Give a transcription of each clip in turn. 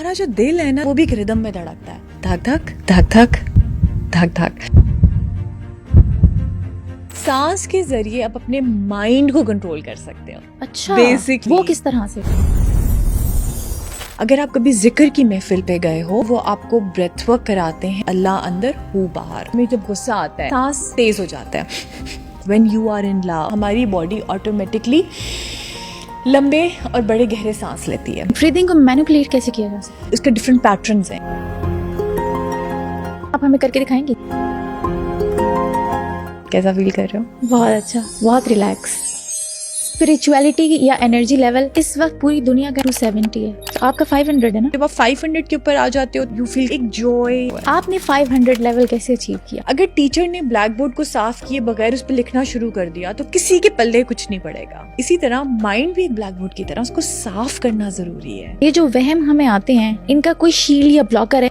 हमारा जो दिल है ना वो भी एक रिदम में धड़कता है, धक धक धक धक धक धक। सांस के जरिए आप अपने माइंड को कंट्रोल कर सकते हो। अच्छा, बेसिकली वो किस तरह से? अगर आप कभी जिक्र की महफिल पे गए हो, वो आपको ब्रेथ वर्क कराते हैं, अल्लाह अंदर हूँ बाहर में। जब गुस्सा आता है सांस तेज हो जाता है। When you are in love, हमारी बॉडी ऑटोमेटिकली लंबे और बड़े गहरे सांस लेती है। ब्रीदिंग को मैनिपुलेट कैसे किया जा सकता है? इसके डिफरेंट पैटर्न्स हैं। आप हमें करके दिखाएंगे? कैसा फील कर रहे हो? बहुत अच्छा, बहुत रिलैक्स। स्पिरिचुअलिटी या एनर्जी लेवल इस वक्त पूरी दुनिया का 270 है, तो आपका 500 है ना? जब आप 500 के ऊपर आ जाते हो, यू फील एक जॉय। आपने 500 लेवल कैसे अचीव किया? अगर टीचर ने ब्लैक बोर्ड को साफ किए बगैर उस पर लिखना शुरू कर दिया तो किसी के पल्ले कुछ नहीं पड़ेगा। इसी तरह माइंड भी एक ब्लैक बोर्ड की तरह, उसको साफ करना जरूरी है। ये जो वहम हमें आते हैं, इनका कोई शील्ड या ब्लॉकर है?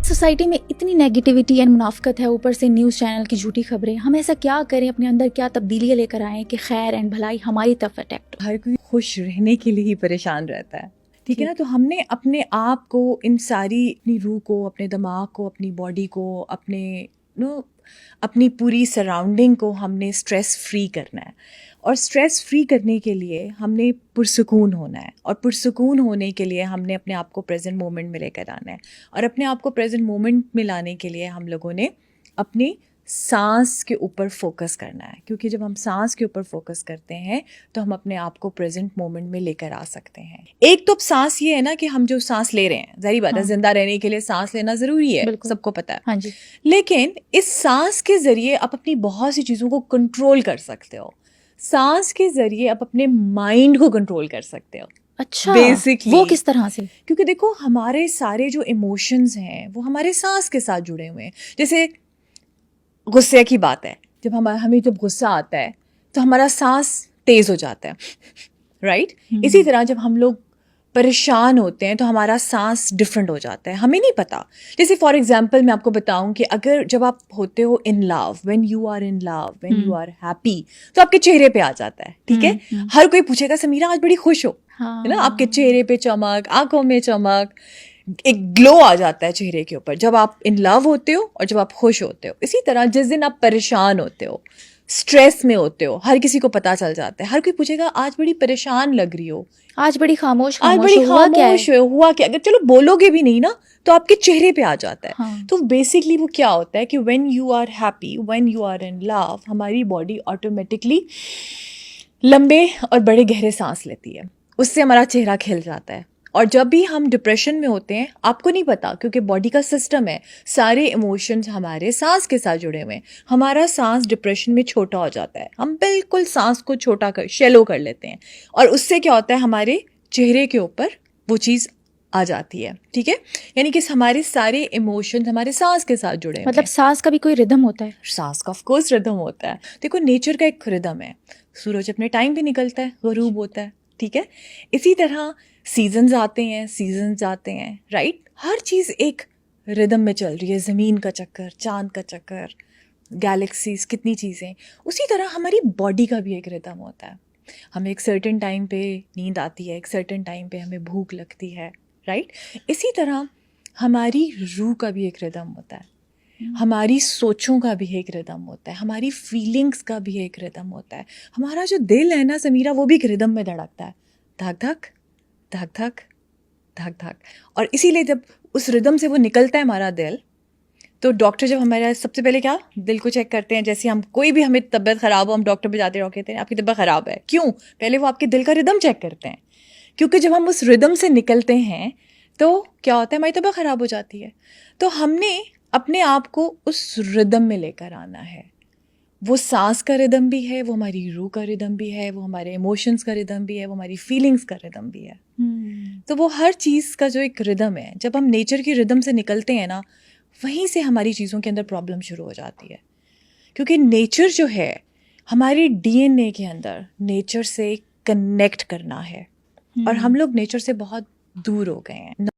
सोसाइटी में इतनी नेगेटिविटी एंड मुनाफकत है, ऊपर से न्यूज़ चैनल की झूठी खबरें। हम ऐसा क्या करें, अपने अंदर क्या तब्दीलियां लेकर आएं कि खैर एंड भलाई हमारी तरफ अट्रैक्ट हो? हर कोई खुश रहने के लिए ही परेशान रहता है, ठीक है ना? तो हमने अपने आप को, इन सारी अपनी रूह को, अपने दिमाग को, अपनी बॉडी को, अपनी पूरी सराउंडिंग को हमने स्ट्रेस फ्री करना है। और स्ट्रेस फ्री करने के लिए हमने पुरसुकून होना है, और पुरसुकून होने के लिए हमने अपने आप को प्रेजेंट मोमेंट में लेकर आना है। और अपने आप को प्रेजेंट मोमेंट में लाने के लिए हम लोगों ने अपनी सांस के ऊपर फोकस करना है, क्योंकि जब हम सांस के ऊपर फोकस करते हैं तो हम अपने आप को प्रेजेंट मोमेंट में लेकर आ सकते हैं। एक तो सांस ये है ना कि हम जो सांस ले रहे हैं, जाहिर बात है जिंदा रहने के लिए सांस लेना जरूरी है, सबको पता है। हाँ जी। लेकिन इस सांस के जरिए आप अपनी बहुत सी चीजों को कंट्रोल कर सकते हो। सांस के जरिए आप अपने माइंड को कंट्रोल कर सकते हो। अच्छा, बेसिकली वो किस तरह से? क्योंकि देखो, हमारे सारे जो इमोशंस हैं वो हमारे सांस के साथ जुड़े हुए हैं। जैसे गुस्से की बात है, जब हमें जब गुस्सा आता है तो हमारा सांस तेज हो जाता है, राइट? इसी तरह जब हम लोग परेशान होते हैं तो हमारा सांस डिफरेंट हो जाता है, हमें नहीं पता। जैसे फॉर एग्जांपल मैं आपको बताऊं कि अगर जब आप होते हो in love, when you are in love, when you are happy, तो आपके चेहरे पे आ जाता है, ठीक है? हर कोई पूछेगा समीरा आज बड़ी खुश हो, है ना? आपके चेहरे पे चमक, आंखों में चमक, एक ग्लो आ जाता है चेहरे के ऊपर जब आप इन लव होते हो और जब आप खुश होते हो। इसी तरह जिस दिन आप परेशान होते हो, स्ट्रेस में होते हो, हर किसी को पता चल जाता है। हर कोई पूछेगा आज बड़ी परेशान लग रही हो, आज बड़ी खामोश आज बड़ी खामोश हुआ क्या? अगर चलो बोलोगे भी नहीं ना तो आपके चेहरे पे आ जाता है। हाँ। तो बेसिकली वो क्या होता है कि when you are happy, when you are in love, हमारी बॉडी ऑटोमेटिकली लंबे और बड़े गहरे सांस लेती है, उससे हमारा चेहरा खिल जाता है। और जब भी हम डिप्रेशन में होते हैं, आपको नहीं पता, क्योंकि बॉडी का सिस्टम है, सारे इमोशंस हमारे सांस के साथ जुड़े हुए हैं। हमारा सांस डिप्रेशन में छोटा हो जाता है, हम बिल्कुल सांस को छोटा कर, शैलो कर लेते हैं, और उससे क्या होता है, हमारे चेहरे के ऊपर वो चीज़ आ जाती है, ठीक है? यानी कि हमारे सारे इमोशंस हमारे सांस के साथ जुड़े हैं। मतलब सांस का भी कोई रिदम होता है? सांस का ऑफ कोर्स रिदम होता है। देखो, नेचर का एक रिदम है, सूरज अपने टाइम पे निकलता है, गरूब होता है, ठीक है? इसी तरह सीजन्स आते हैं, सीजन्स जाते हैं, राइट? हर चीज़ एक रिदम में चल रही है। ज़मीन का चक्कर, चांद का चक्कर, गैलेक्सीज, कितनी चीज़ें। उसी तरह हमारी बॉडी का भी एक रिदम होता है। हमें एक सर्टेन टाइम पे नींद आती है, एक सर्टेन टाइम पे हमें भूख लगती है, राइट? इसी तरह हमारी रूह का भी एक रिदम होता है, हमारी सोचों का भी एक रिदम होता है, हमारी फीलिंग्स का भी एक रिदम होता है। हमारा जो दिल है ना समीरा, वो भी एक रिदम में धड़कता है, धक धक धक धक धक धक। और इसीलिए जब उस रिदम से वो निकलता है हमारा दिल, तो डॉक्टर जब हमारा सबसे पहले क्या दिल को चेक करते हैं। जैसे हम कोई भी, हमें तबीयत ख़राब हो, हम डॉक्टर पे जाते हैं, कहते हैं आपकी तबीयत ख़राब है, क्यों? पहले वो आपके दिल का रिदम चेक करते हैं, क्योंकि जब हम उस रिदम से निकलते हैं तो क्या होता है, हमारी तबीयत ख़राब हो जाती है। तो हमने अपने आप को उस रिदम में लेकर आना है। वो सांस का रिदम भी है, वो हमारी रूह का रिदम भी है, वो हमारे इमोशंस का रिदम भी है, वो हमारी फीलिंग्स का रिदम भी है। तो वो हर चीज़ का जो एक रिदम है, जब हम नेचर की रिदम से निकलते हैं ना, वहीं से हमारी चीज़ों के अंदर प्रॉब्लम शुरू हो जाती है। क्योंकि नेचर जो है, हमारे डीएनए के अंदर नेचर से कनेक्ट करना है, और हम लोग नेचर से बहुत दूर हो गए हैं।